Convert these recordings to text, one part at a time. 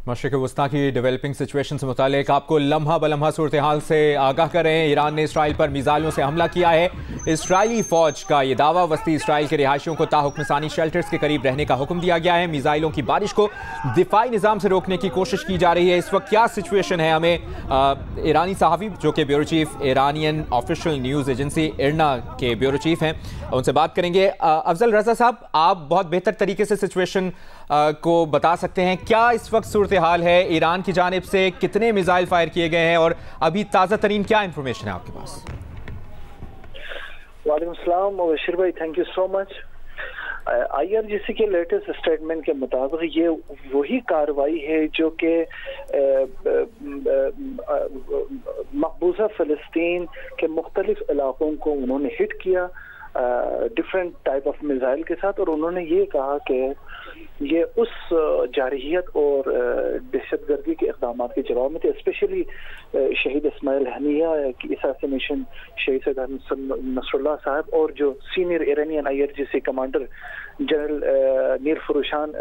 मशरिक़ वस्ता की developing situation से मुतालिक आपको लम्हा बलम्हा सूरत हाल से आगाह करें। ईरान ने इसराइल पर मिसाइलों से हमला किया है। इसराइली फौज का ये दावा, वस्ती इसराइल के रिहायशियों को ताहुक्मसानी शेल्टर्स के करीब रहने का हुक्म दिया गया है। मिसाइलों की बारिश को दिफाई निज़ाम से रोकने की कोशिश की जा रही है। इस वक्त क्या सिचुएशन है, हमें ईरानी सहाफ़ी जो कि bureau chief Iranian official news agency IRNA के ब्यूरो चीफ हैं, उनसे बात करेंगे। अफजल रजा साहब, आप बहुत बेहतर तरीके से सिचुएशन को बता सकते हैं। क्या इस वक्त सूरत हाल है, ईरान की जानिब से कितने मिसाइल फायर किए गए हैं और अभी ताज़ा तरीन क्या इंफॉर्मेशन है आपके पास? वालेकुम सलाम बशीर भाई, thank you so much. IRGC के लेटेस्ट स्टेटमेंट के मुताबिक ये वही कार्रवाई है जो कि मकबूजा फ़लस्तीन के मुख्तलिफ इलाकों को उन्होंने हिट किया डिफरेंट टाइप ऑफ मिसाइल के साथ, और उन्होंने ये कहा कि ये उस जारहियत और दहशतगर्दी के इक़दाम के जवाब में थे। स्पेशली शहीद इस्माइल हनिया की असैसिनेशन, शहीद सैयद नसरुल्लाह साहब और जो senior Iranian IRGC commander general नीर फुरुशान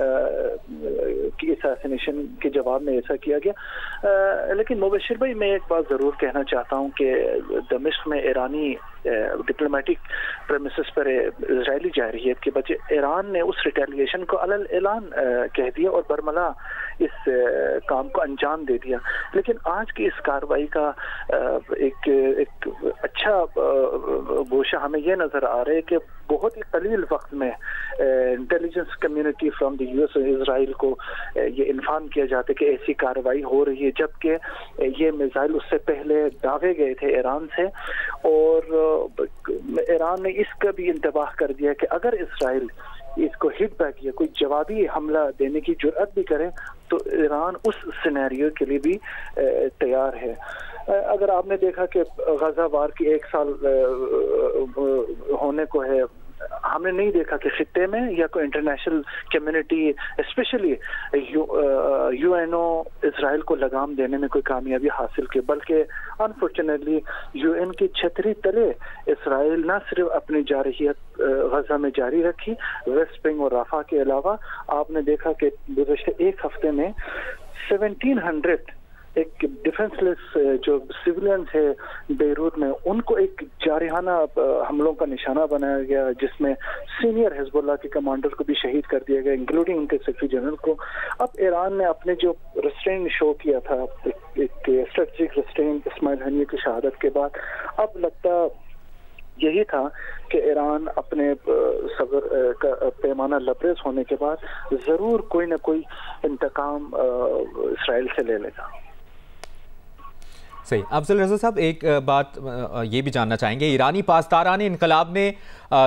की असैसिनेशन के जवाब में ऐसा किया गया। लेकिन मुबशिर भाई, मैं एक बात ज़रूर कहना चाहता हूँ कि दमिश्क में ईरानी डिप्लोमेटिक प्रेमिसेस पर इजरायली जारहियत के बजाय ईरान ने उस रिटेलिएशन को अलल ऐलान कह दिया और बरमला इस काम को अंजाम दे दिया। लेकिन आज की इस कार्रवाई का एक अच्छा गोशा हमें यह नजर आ रहा है कि बहुत ही कलील वक्त में intelligence community from the US और इसराइल को ये इन्फॉर्म किया जाता है कि ऐसी कार्रवाई हो रही है, जबकि ये मिसाइल उससे पहले दागे गए थे ईरान से, और ईरान ने इसका भी इंतबाह कर दिया कि अगर इसराइल इसको हिट बैक या कोई जवाबी हमला देने की जुर्अत भी करे तो ईरान उस सिनेरियो के लिए भी तैयार है। अगर आपने देखा कि गजा वार की 1 साल होने को है, हमने नहीं देखा कि खित्ते में या कोई international community specially UNO Israel को लगाम देने में कोई कामयाबी हासिल की, बल्कि अनफॉर्चुनेटली UN की छतरी तले इसराइल न सिर्फ अपनी जारहियत गजा में जारी रखी, वेस्ट बैंक और राफा के अलावा आपने देखा कि गुज़श्ते एक हफ्ते में 1700 एक डिफेंसलेस जो सिविलियंस है बेरूत में, उनको एक जारहाना हमलों का निशाना बनाया गया, जिसमें सीनियर हिजबुल्लाह के कमांडर को भी शहीद कर दिया गया, इंक्लूडिंग उनके सेक्रेटरी जनरल को। अब ईरान ने अपने जो रेस्ट्रेंट शो किया था, एक स्ट्रेटेजिक रेस्ट्रेंट इस्माइल हनिया की शहादत के बाद, अब लगता यही था कि ईरान अपने सब्र का पैमाना लबरेज होने के बाद जरूर कोई ना कोई इंतकाम इसराइल से ले लेगा। सही। अफजल रजा साहब, एक बात ये भी जानना चाहेंगे, ईरानी पासदारान इनकलाब ने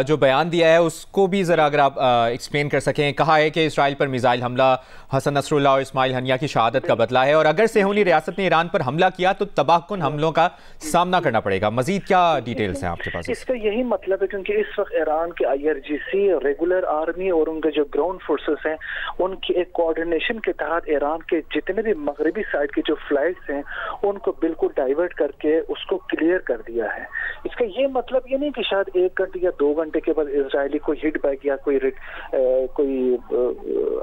जो बयान दिया है उसको भी ज़रा अगर आप एक्सप्लेन कर सकें। कहा है कि इसराइल पर मिसाइल हमला हसन नसरुल्लाह और इस्माइल हनिया की शहादत का बदला है, और अगर सेहूनी रियासत ने ईरान पर हमला किया तो तबाहकुन हमलों का सामना करना पड़ेगा। मजीद क्या डिटेल्स हैं आपके पास? इसका यही मतलब है, क्योंकि इस वक्त ईरान के IRGC, रेगुलर आर्मी और उनके जो ग्राउंड फोर्सेस हैं, उनकी एक कोऑर्डिनेशन के तहत ईरान के जितने भी मगरबी साइड के जो फ्लाइट्स हैं उनको बिल्कुल डाइवर्ट करके उसको क्लियर कर दिया है। इसका ये मतलब ये नहीं कि शायद 1 घंटे या 2 घंटे के बाद इजरायली कोई हिट बैक या कोई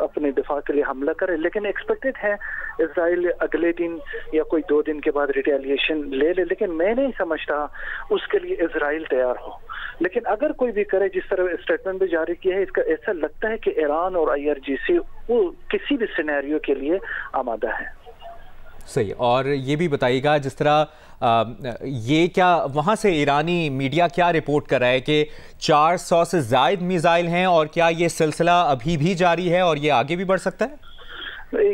अपने दिफा के लिए हमला करे, लेकिन एक्सपेक्टेड है इजराइल अगले दिन या कोई 2 दिन के बाद रिटेलिएशन ले ले। लेकिन मैं नहीं समझता उसके लिए इजराइल तैयार हो, लेकिन अगर कोई भी करे, जिस तरह स्टेटमेंट भी जारी किया है, इसका ऐसा लगता है कि ईरान और IRGC वो किसी भी सिनेरियो के लिए आमादा है। सही। और ये भी बताइएगा, जिस तरह ये क्या वहाँ से ईरानी मीडिया क्या रिपोर्ट कर रहा है कि 400 से ज़ायद मिसाइल हैं, और क्या ये सिलसिला अभी भी जारी है और ये आगे भी बढ़ सकता है?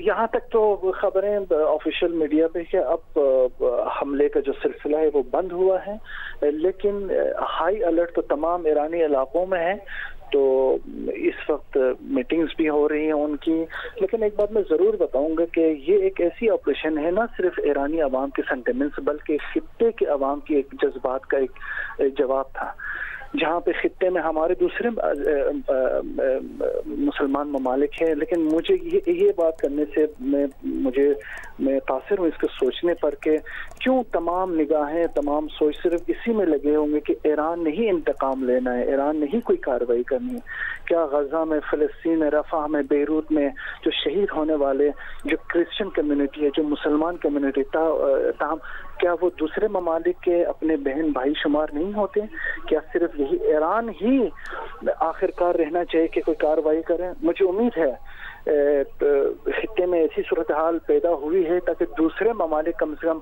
यहाँ तक तो खबरें ऑफिशियल मीडिया पे कि अब हमले का जो सिलसिला है वो बंद हुआ है, लेकिन हाई अलर्ट तो तमाम ईरानी इलाकों में है। तो इस वक्त मीटिंग्स भी हो रही हैं उनकी। लेकिन एक बात मैं ज़रूर बताऊंगा कि ये एक ऐसी ऑपरेशन है, ना सिर्फ ईरानी अवाम के सेंटिमेंट्स बल्कि खित्ते के अवाम की एक जज्बात का एक जवाब था। जहाँ पे खित्ते में हमारे दूसरे मुसलमान ममालिक हैं। लेकिन मुझे ये बात करने से मैं तासिर हूँ इसको सोचने पर कि क्यों तमाम निगाहें, तमाम सोच सिर्फ इसी में लगे होंगे कि ईरान ने ही इंतकाम लेना है, ईरान ने ही कोई कार्रवाई करनी है। क्या गजा में, फ़लस्तीन में, रफ़ा में, बेरूत में जो शहीद होने वाले जो क्रिश्चियन कम्युनिटी है, जो मुसलमान कम्युनिटी ताहम, क्या वो दूसरे ममालिक के अपने बहन भाई शुमार नहीं होते? क्या सिर्फ यही ईरान ही आखिरकार रहना चाहिए कि कोई कार्रवाई करें? मुझे उम्मीद है खित्ते में ऐसी सूरत हाल पैदा हुई है ताकि दूसरे ममालिक कम से कम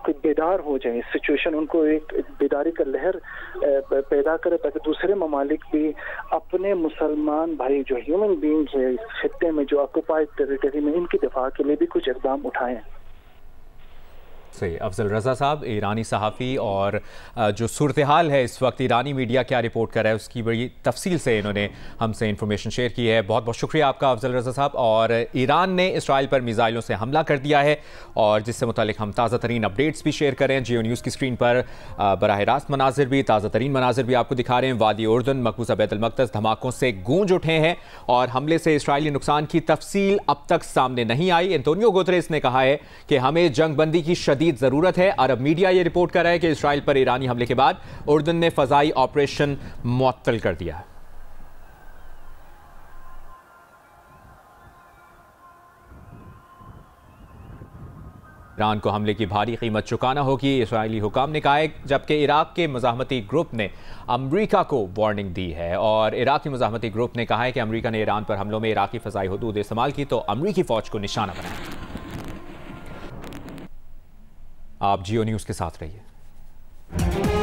कोई बेदार हो जाए, सिचुएशन उनको एक बेदारी का लहर पैदा करे ताकि दूसरे ममालिक भी अपने मुसलमान भाई जो ह्यूमन बींग्स है इस खित्ते में, जो ऑक्युपाइड टेरिटरी में, इनकी दिफा के लिए भी कुछ इकदाम उठाएं। से अफजल रज़ा साहब, ईरानी सहाफ़ी, और जो सूरत हाल है इस वक्त ईरानी मीडिया क्या रिपोर्ट कर रहा है उसकी बड़ी तफसील से इन्होंने हमसे इंफॉर्मेशन शेयर की है। बहुत बहुत शुक्रिया आपका अफजल रज़ा साहब। और ईरान ने इसराइल पर मिसाइलों से हमला कर दिया है और जिससे मुतालिक हम ताज़ा तरीन अपडेट्स भी शेयर करें। जियो न्यूज़ की स्क्रीन पर बराह रास्त मनाजिर भी, ताज़ा तरीन मनाजिर भी आपको दिखा रहे हैं। वादी उर्दन, मकबूजा बैतुल मक़दस धमाकों से गूंज उठे हैं और हमले से इसराइली नुकसान की तफसील अब तक सामने नहीं आई। एंटोनियो गुतरेस ने कहा है कि हमें जंगबंदी की शदीद ज़रूरत है। अरब मीडिया ये रिपोर्ट कर रहा है कि इसराइल पर ईरानी हमले के बाद उर्दन ने फ़ज़ाई ऑपरेशन मुअत्तल कर दिया है। ईरान को हमले की भारी कीमत चुकाना होगी, इसराइली हुकाम ने कहा है, जबकि इराक के मुज़ाहमती ग्रुप ने अमरीका को वार्निंग दी है। और इराकी मुज़ाहमती ग्रुप ने कहा है कि अमरीका ने ईरान पर हमलों में इराकी फ़ज़ाई हुदूद इस्तेमाल की तो अमरीकी फ़ौज को निशाना बनाया। आप जियो न्यूज़ के साथ रहिए।